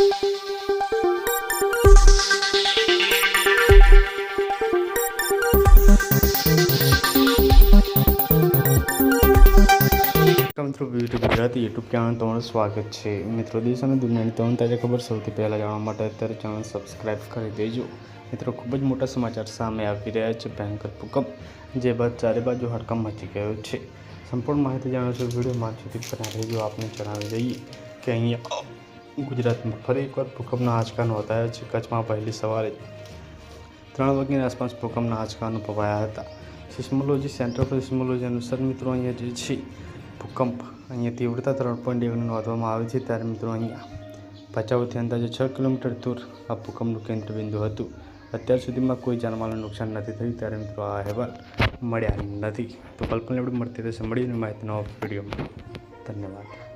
મિત્રો video Gujarati YouTube channel તમારું સ્વાગત છે। મિત્રો દેશ અને દુનિયાની તમામ તાજા ખબર સૌથી પહેલાં જાણવા માટે અત્યારે ચેનલ સબસ્ક્રાઈબ કરી દેજો। મિત્રો ખૂબ જ મોટા સમાચાર સામે આવી રહ્યા છે। ભયંકર ભૂકંપ જે બાદ ચારે બાજુ હડકંપ મચી ગયો છે। સંપૂર્ણ માહિતી જાણો વિડીયોમાં સુધી બના રહેજો। આપને જણાવી દઈએ કે અહીંયા ગુજરાતમાં ફરી એકવાર ભૂકંપના આંચકા નોંધાયા છે। કચ્છમાં પહેલી સવારે 3 વાગ્યાની આસપાસ ભૂકંપના આંચકા અનુભવાયા હતા। સિસ્મોલોજી સેન્ટર ફોર સિસ્મોલોજી અનુસાર મિત્રો અહીંયા જે છે ભૂકંપ અહીંયા તીવ્રતા 3.1 નોંધવામાં આવી છે। ત્યારે મિત્રો અહીંયા ભચાઉથી અંદાજે 6 કિલોમીટર દૂર આ ભૂકંપનું કેન્દ્રબિંદુ હતું। અત્યાર સુધીમાં કોઈ જાનમાલનું નુકસાન નથી થયું। ત્યારે મિત્રો આ અહેવાલ મળ્યા નથી। તો કલ્પના મળતી રહેશે મળીને માહિતીનો વિડીયોમાં। ધન્યવાદ।